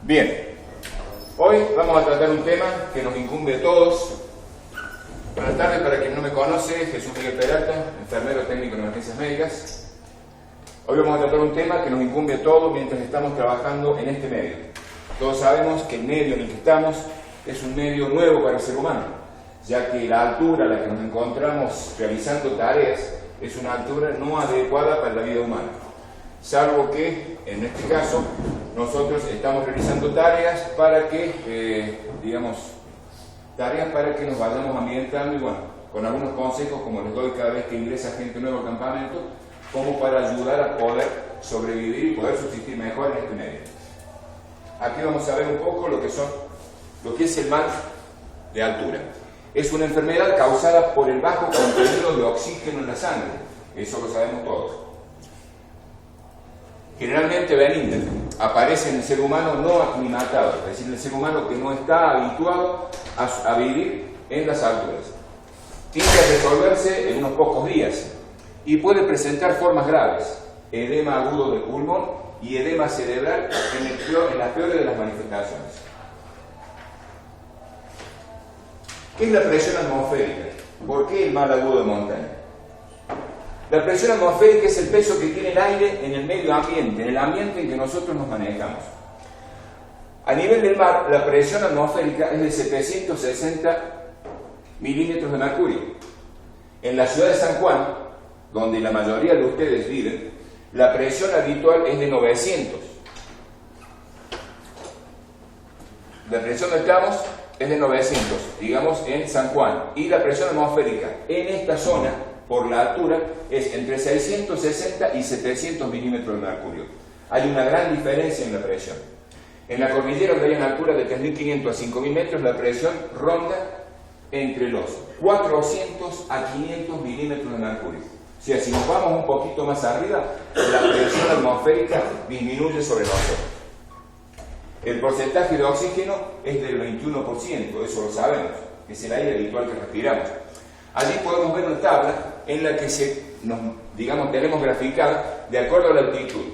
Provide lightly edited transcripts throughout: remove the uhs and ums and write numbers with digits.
Bien, hoy vamos a tratar un tema que nos incumbe a todos. Buenas tardes, para quien no me conoce, Jesús Miguel Peralta, enfermero técnico en emergencias médicas. Hoy vamos a tratar un tema que nos incumbe a todos mientras estamos trabajando en este medio. Todos sabemos que el medio en el que estamos es un medio nuevo para el ser humano, ya que la altura a la que nos encontramos realizando tareas es una altura no adecuada para la vida humana. Salvo que, en este caso, nosotros estamos realizando tareas para que, tareas para que nos vayamos ambientando y bueno, con algunos consejos como les doy cada vez que ingresa gente nueva al campamento, como para ayudar a poder sobrevivir y poder subsistir mejor en este medio. Aquí vamos a ver un poco lo que es el mal de altura. Es una enfermedad causada por el bajo contenido de oxígeno en la sangre, eso lo sabemos todos. Generalmente benigna, aparece en el ser humano no aclimatado, es decir, en el ser humano que no está habituado a vivir en las alturas. Tiende a resolverse en unos pocos días y puede presentar formas graves, edema agudo del pulmón y edema cerebral en las peores de las manifestaciones. ¿Qué es la presión atmosférica? ¿Por qué el mal agudo de montaña? La presión atmosférica es el peso que tiene el aire en el medio ambiente, en el ambiente en que nosotros nos manejamos. A nivel del mar, la presión atmosférica es de 760 milímetros de mercurio. En la ciudad de San Juan, donde la mayoría de ustedes viven, la presión habitual es de 900. La presión donde estamos es de 900, digamos en San Juan, y la presión atmosférica en esta zona, por la altura, es entre 660 y 700 milímetros de mercurio. Hay una gran diferencia en la presión. En la cordillera, donde hay una altura de 3.500 a 5.000 metros, la presión ronda entre los 400 a 500 milímetros de mercurio. O sea, si nos vamos un poquito más arriba, la presión atmosférica disminuye sobre nosotros. El porcentaje de oxígeno es del 21%, eso lo sabemos, es el aire habitual que respiramos. Allí podemos ver una tabla en la que tenemos graficada de acuerdo a la altitud.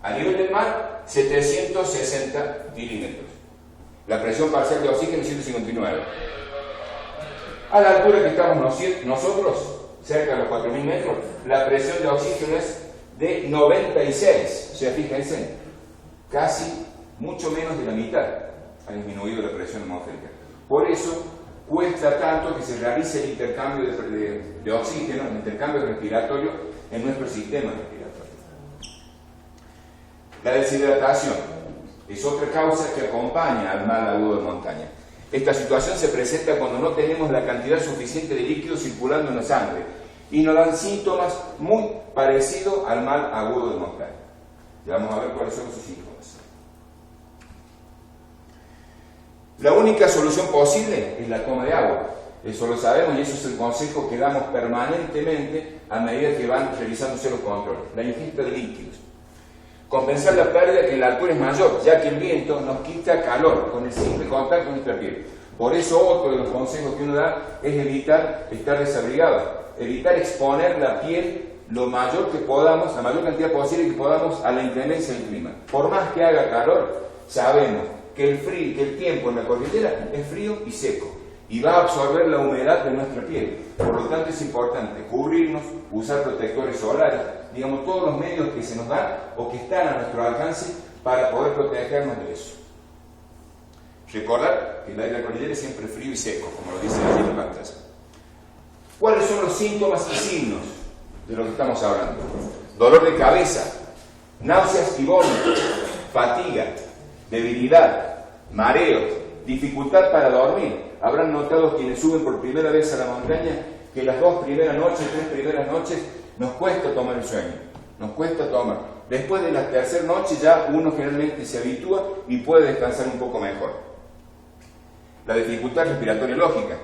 A nivel del mar, 760 milímetros. La presión parcial de oxígeno es 159. A la altura que estamos nosotros, cerca de los 4.000 metros, la presión de oxígeno es de 96. O sea, fíjense, casi mucho menos de la mitad ha disminuido la presión atmosférica. Por eso cuesta tanto que se realice el intercambio de oxígeno, el intercambio respiratorio en nuestro sistema respiratorio. La deshidratación es otra causa que acompaña al mal agudo de montaña. Esta situación se presenta cuando no tenemos la cantidad suficiente de líquido circulando en la sangre y nos dan síntomas muy parecidos al mal agudo de montaña. Ya vamos a ver cuáles son esos síntomas. La única solución posible es la toma de agua. Eso lo sabemos y eso es el consejo que damos permanentemente a medida que van realizándose los controles. La ingesta de líquidos. Compensar la pérdida que en la altura es mayor, ya que el viento nos quita calor con el simple contacto con nuestra piel. Por eso otro de los consejos que uno da es evitar estar desabrigado, evitar exponer la piel lo mayor que podamos, la mayor cantidad posible que podamos a la inclemencia del clima. Por más que haga calor, sabemos que el tiempo en la cordillera es frío y seco y va a absorber la humedad de nuestra piel. Por lo tanto es importante cubrirnos, usar protectores solares, digamos todos los medios que se nos dan o que están a nuestro alcance para poder protegernos de eso. Recordar que el aire de la cordillera es siempre frío y seco, como lo dice allí en la pantalla. ¿Cuáles son los síntomas y signos de lo que estamos hablando? Dolor de cabeza, náuseas y vómitos, fatiga, debilidad, mareos, dificultad para dormir. Habrán notado quienes suben por primera vez a la montaña que las 2 primeras noches, 3 primeras noches, nos cuesta tomar el sueño, nos cuesta tomar. Después de la tercera noche ya uno generalmente se habitúa y puede descansar un poco mejor. La dificultad respiratoria lógica.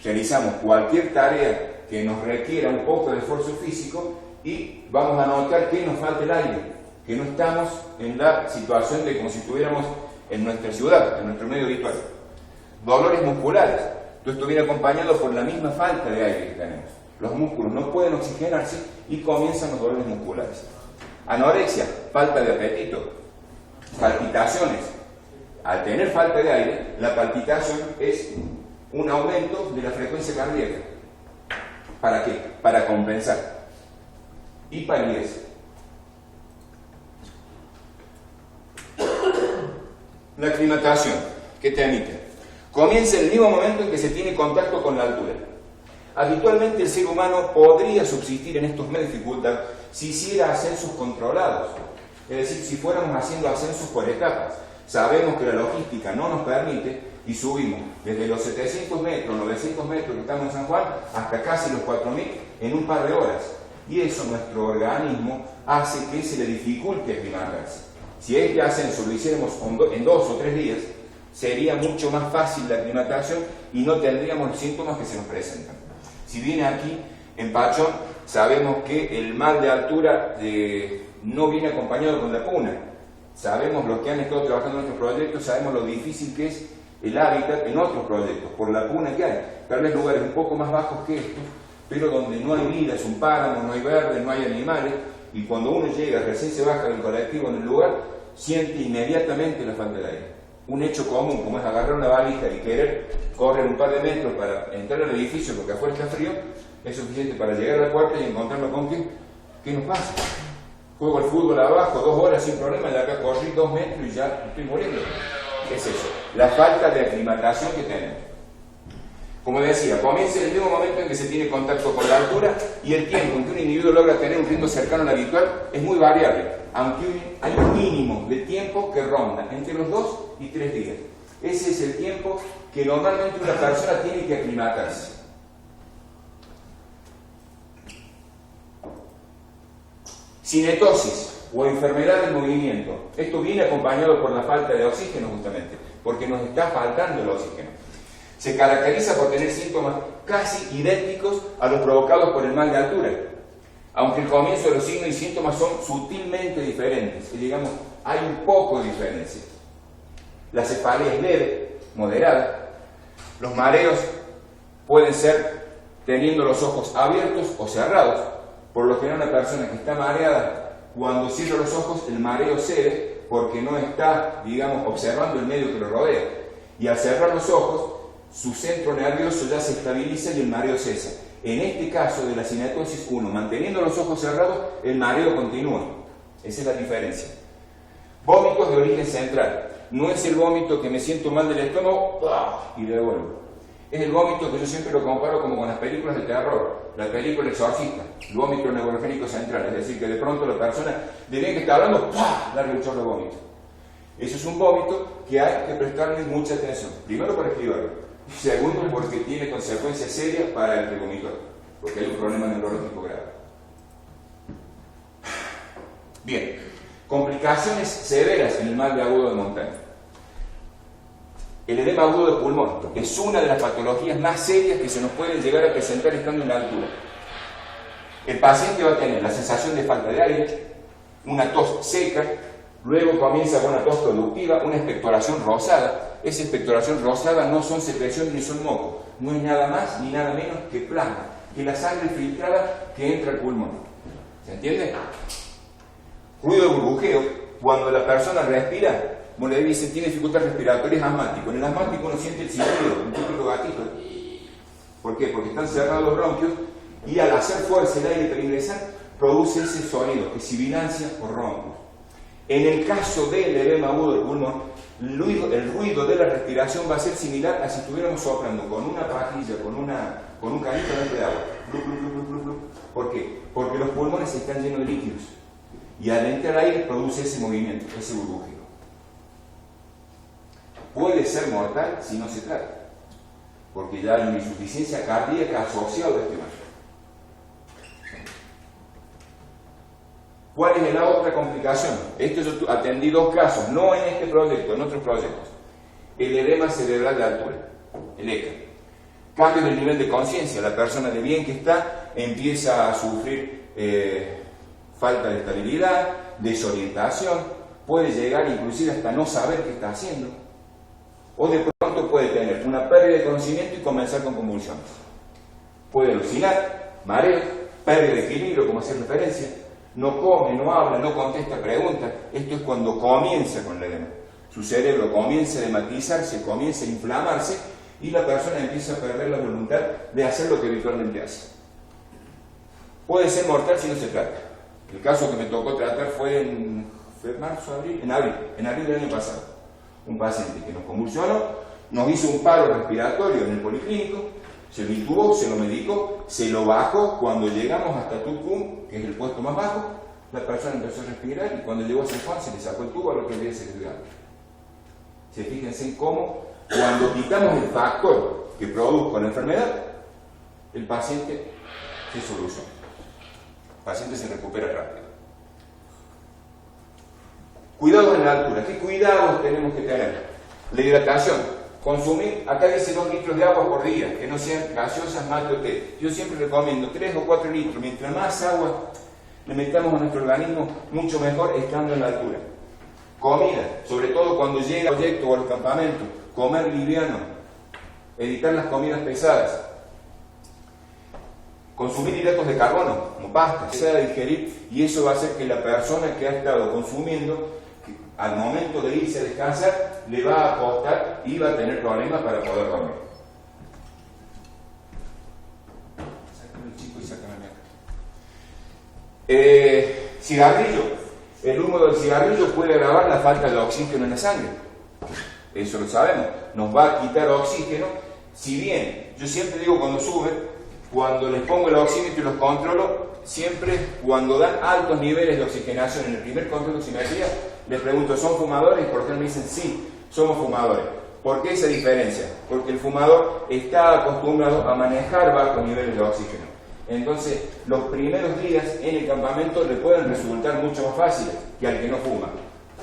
Realizamos cualquier tarea que nos requiera un poco de esfuerzo físico y vamos a notar que nos falta el aire, que no estamos en la situación de como si estuviéramos en nuestra ciudad, en nuestro medio habitual. Dolores musculares. Esto viene acompañado por la misma falta de aire que tenemos. Los músculos no pueden oxigenarse y comienzan los dolores musculares. Anorexia, falta de apetito, palpitaciones, al tener falta de aire, la palpitación es un aumento de la frecuencia cardíaca. ¿Para qué? Para compensar. Y palidez. La aclimatación, ¿qué te emite? Comienza el mismo momento en que se tiene contacto con la altura. Habitualmente el ser humano podría subsistir en estos medios de dificultad si hiciera ascensos controlados, es decir, si fuéramos haciendo ascensos por etapas. Sabemos que la logística no nos permite y subimos desde los 700 metros, 900 metros que estamos en San Juan hasta casi los 4000 en un par de horas. Y eso nuestro organismo hace que se le dificulte aclimatarse. Si este ascenso lo hiciéramos en 2 o 3 días, sería mucho más fácil la aclimatación y no tendríamos los síntomas que se nos presentan. Si viene aquí, en Pachón, sabemos que el mal de altura no viene acompañado con la puna. Sabemos, los que han estado trabajando en nuestros proyectos, sabemos lo difícil que es el hábitat en otros proyectos, por la puna que hay. Tal vez lugares un poco más bajos que estos, pero donde no hay vida, es un páramo, no hay verde, no hay animales, y cuando uno llega, recién se baja del colectivo en el lugar, siente inmediatamente la falta de aire. Un hecho común, como es agarrar una valija y querer correr un par de metros para entrar al edificio porque afuera está frío, es suficiente para llegar a la puerta y encontrarlo con ¿qué nos pasa? Juego al fútbol abajo 2 horas sin problema, de acá corrí 2 metros y ya estoy muriendo. ¿Qué es eso? La falta de aclimatación que tenemos. Como decía, comienza el mismo momento en que se tiene contacto con la altura y el tiempo en que un individuo logra tener un ritmo cercano al habitual es muy variable, aunque hay un mínimo de tiempo que ronda entre los 2 y 3 días. Ese es el tiempo que normalmente una persona tiene que aclimatarse. Cinetosis o enfermedad del movimiento. Esto viene acompañado por la falta de oxígeno justamente, porque nos está faltando el oxígeno. Se caracteriza por tener síntomas casi idénticos a los provocados por el mal de altura, aunque el comienzo de los signos y síntomas son sutilmente diferentes, y digamos, hay un poco de diferencia. La cefalea es leve, moderada. Los mareos pueden ser teniendo los ojos abiertos o cerrados. Por lo general, una persona que está mareada, cuando cierra los ojos, el mareo cede porque no está, digamos, observando el medio que lo rodea. Y al cerrar los ojos, su centro nervioso ya se estabiliza y el mareo cesa. En este caso de la cinetosis 1, manteniendo los ojos cerrados, el mareo continúa. Esa es la diferencia. Vómitos de origen central. No es el vómito que me siento mal del estómago y devuelvo. Es el vómito que yo siempre lo comparo como con las películas de terror, la película Exorcista, el vómito neurogénico central, es decir, que de pronto la persona, de bien que está hablando, larga el chorro de vómito. Eso es un vómito que hay que prestarle mucha atención, primero para esquivarlo, segundo porque tiene consecuencias serias para el que vomitó, porque hay un problema neurológico grave. Bien, complicaciones severas en el mal de agudo de montaña. El edema agudo de pulmón es una de las patologías más serias que se nos pueden llegar a presentar estando en la altura. El paciente va a tener la sensación de falta de aire, una tos seca, luego comienza con una tos productiva, una expectoración rosada. Esa expectoración rosada no son secreciones ni son mocos, no es nada más ni nada menos que plasma, que la sangre filtrada que entra al pulmón. ¿Se entiende? Ruido de burbujeo, cuando la persona respira, como le dicen, tiene dificultad respiratoria, es asmático. En el asmático uno siente el silbido, un típico gatito. ¿Por qué? Porque están cerrados los bronquios y al hacer fuerza el aire para ingresar, produce ese sonido, que sibilancia o ronco. En el caso del edema agudo del pulmón, el ruido de la respiración va a ser similar a si estuviéramos soplando con una pajilla, con un canito de agua. ¿Por qué? Porque los pulmones están llenos de líquidos y al entrar aire produce ese movimiento, ese burbujeo. Puede ser mortal si no se trata, porque ya hay una insuficiencia cardíaca asociada a este mal. ¿Cuál es la otra complicación? Esto yo atendí 2 casos, no en este proyecto, en otros proyectos. El edema cerebral de altura, el ECA. Cambios del nivel de conciencia, la persona de bien que está empieza a sufrir falta de estabilidad, desorientación, puede llegar inclusive hasta no saber qué está haciendo. O de pronto puede tener una pérdida de conocimiento y comenzar con convulsiones. Puede alucinar, mareo, pérdida de equilibrio, como hacía referencia, no come, no habla, no contesta preguntas. Esto es cuando comienza con el edema. su cerebro comienza a hematizarse, comienza a inflamarse y la persona empieza a perder la voluntad de hacer lo que habitualmente hace. Puede ser mortal si no se trata. El caso que me tocó tratar fue marzo, abril, en abril del año pasado. Un paciente que nos convulsionó, nos hizo un paro respiratorio en el policlínico, se lo intubó, se lo medicó, se lo bajó. Cuando llegamos hasta Tucumán, que es el puesto más bajo, la persona empezó a respirar y cuando llegó a San Juan se le sacó el tubo, al otro día se le dio alta. Fíjense en cómo, cuando quitamos el factor que produjo la enfermedad, el paciente se soluciona. El paciente se recupera rápido. Cuidados en la altura. ¿Qué cuidados tenemos que tener? La hidratación. Consumir, acá dice 2 litros de agua por día, que no sean gaseosas, mate o té. Yo siempre recomiendo 3 o 4 litros. Mientras más agua le metamos a nuestro organismo, mucho mejor estando en la altura. Comida, sobre todo cuando llega al proyecto o al campamento, comer liviano, evitar las comidas pesadas. Consumir hidratos de carbono, como pasta, se va a digerir y eso va a hacer que la persona que ha estado consumiendo, al momento de irse a descansar, le va a costar y va a tener problemas para poder dormir. Sácame el chico y sácame acá. Cigarrillo. El humo del cigarrillo puede agravar la falta de oxígeno en la sangre. Eso lo sabemos. Nos va a quitar oxígeno. Si bien, yo siempre digo cuando sube, cuando les pongo el oxímetro y los controlo, siempre cuando dan altos niveles de oxigenación en el primer control de oximetría, les pregunto, ¿son fumadores? Y por ejemplo me dicen, sí, somos fumadores. ¿Por qué esa diferencia? Porque el fumador está acostumbrado a manejar bajos niveles de oxígeno. Entonces, los primeros días en el campamento le pueden resultar mucho más fáciles que al que no fuma.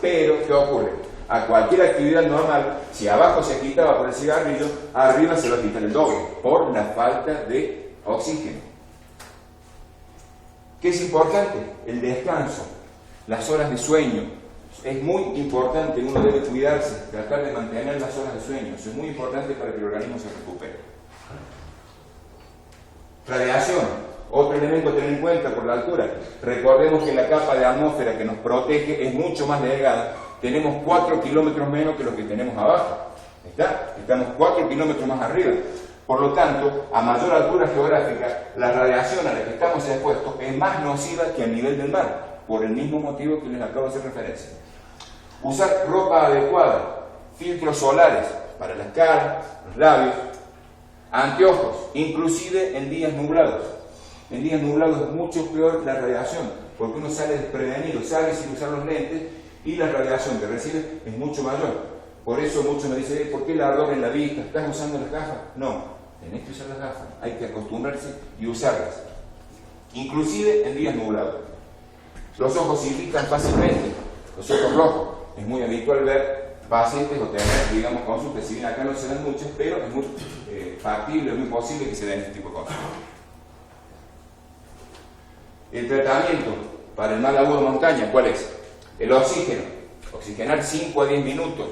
Pero, ¿qué ocurre? A cualquier actividad normal, si abajo se quitaba por el cigarrillo, arriba se va a quitar el doble, por la falta de oxígeno. ¿Qué es importante? El descanso, las horas de sueño. Es muy importante, uno debe cuidarse, tratar de mantener las horas de sueño. Eso es muy importante para que el organismo se recupere. Radiación, otro elemento a tener en cuenta por la altura. Recordemos que la capa de atmósfera que nos protege es mucho más delgada. Tenemos 4 kilómetros menos que lo que tenemos abajo. Estamos 4 kilómetros más arriba. Por lo tanto, a mayor altura geográfica, la radiación a la que estamos expuestos es más nociva que a nivel del mar, por el mismo motivo que les acabo de hacer referencia. Usar ropa adecuada, filtros solares para las caras, los labios, anteojos, inclusive en días nublados. En días nublados es mucho peor la radiación, porque uno sale desprevenido, sale sin usar los lentes y la radiación que recibe es mucho mayor. Por eso muchos me dicen, ¿por qué el ardor en la vista? ¿Estás usando las gafas? No, tenés que usar las gafas, hay que acostumbrarse y usarlas. Inclusive en días nublados. Los ojos se irritan fácilmente, los ojos rojos. Es muy habitual ver pacientes o tener, digamos, consultas, si bien acá no se dan muchas, pero es muy factible, muy posible que se den este tipo de consultas. El tratamiento para el mal agudo de montaña, ¿cuál es? El oxígeno. Oxigenar 5 a 10 minutos.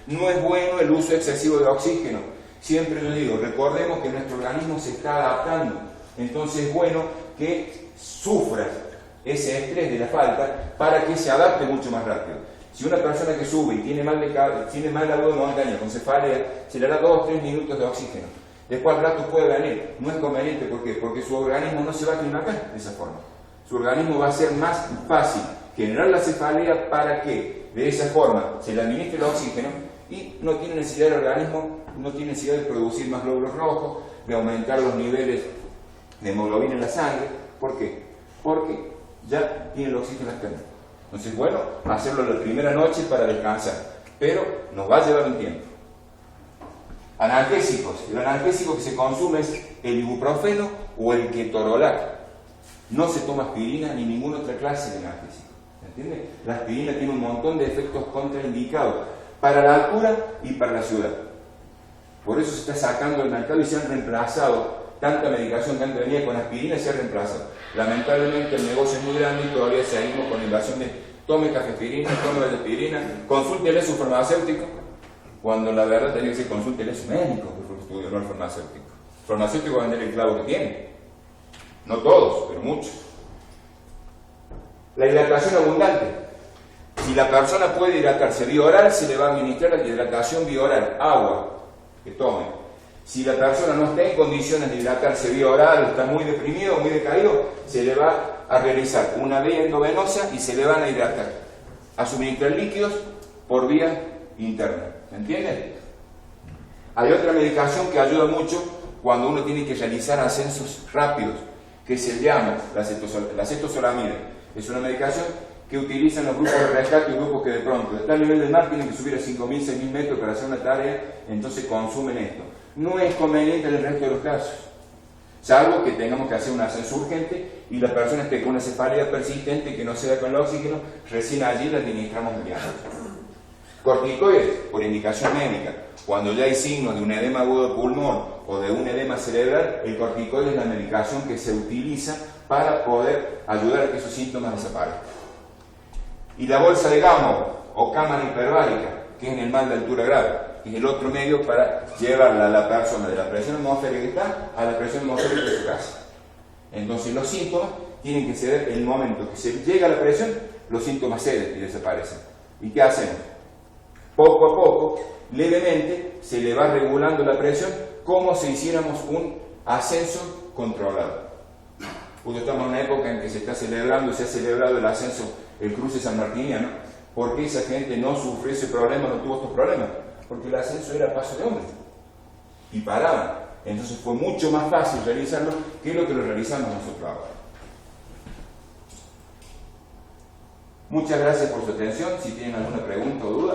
No es bueno el uso excesivo de oxígeno. Siempre lo digo, recordemos que nuestro organismo se está adaptando. Entonces es bueno que sufra ese estrés de la falta para que se adapte mucho más rápido. Si una persona que sube y tiene mal agudo de montaña con cefalea, se le da 2 o 3 minutos de oxígeno. Después al rato puede venir. No es conveniente, ¿por qué? Porque su organismo no se va a aclimatar de esa forma. Su organismo va a ser más fácil generar la cefalea para que de esa forma se le administre el oxígeno y no tiene necesidad el organismo, no tiene necesidad de producir más glóbulos rojos, de aumentar los niveles de hemoglobina en la sangre. ¿Por qué? Porque ya tiene el oxígeno externo. Entonces, bueno, hacerlo la primera noche para descansar, pero nos va a llevar un tiempo. Analgésicos. El analgésico que se consume es el ibuprofeno o el ketorolac. No se toma aspirina ni ninguna otra clase de analgésico. ¿Entiende? La aspirina tiene un montón de efectos contraindicados para la altura y para la ciudad. Por eso se está sacando del mercado y se han reemplazado tanta medicación que antes venía con aspirina y se ha reemplazado. Lamentablemente el negocio es muy grande y todavía seguimos con la invasión de tome cafeaspirina, tome aspirina, consúltele a su farmacéutico, cuando la verdad tenía que ser consúltele a su médico, que fue el estudio, no el farmacéutico. El farmacéutico va a vender el clavo que tiene. No todos, pero muchos. La hidratación abundante. Si la persona puede hidratarse vía oral, se le va a administrar la hidratación vía oral, agua, que tome. Si la persona no está en condiciones de hidratarse vía oral, está muy deprimido, muy decaído, se le va a realizar una vía endovenosa y se le van a hidratar, a suministrar líquidos por vía interna. ¿Se entiende? Hay otra medicación que ayuda mucho cuando uno tiene que realizar ascensos rápidos, que se llama la acetozolamida. Es una medicación que utilizan los grupos de rescate y grupos que de pronto, de tal nivel del mar, tienen que subir a 5.000, 6.000 metros para hacer una tarea, entonces consumen esto. No es conveniente en el resto de los casos, salvo que tengamos que hacer un ascenso urgente y la persona esté con una cefalea persistente que no se da con el oxígeno, recién allí le administramos el diagnóstico. Corticoides, por indicación médica. Cuando ya hay signos de un edema agudo de pulmón o de un edema cerebral, el corticoide es la medicación que se utiliza para poder ayudar a que esos síntomas desaparezcan. Y la bolsa de Gamow o cámara hiperbárica, que es en el mal de altura grave, que es el otro medio para llevarla a la persona de la presión atmosférica que está a la presión atmosférica de su casa. Entonces los síntomas tienen que ceder en el momento que se llega a la presión, los síntomas ceden y desaparecen. ¿Y qué hacemos? Poco a poco, levemente, se le va regulando la presión como si hiciéramos un ascenso controlado. Justo estamos en una época en que se ha celebrado el ascenso, el cruce sanmartiniano. ¿Por qué esa gente no sufrió ese problema, no tuvo estos problemas? Porque el ascenso era paso de hombre y paraban. Entonces fue mucho más fácil realizarlo que lo que lo realizamos nosotros ahora. Muchas gracias por su atención. Si tienen alguna pregunta o duda.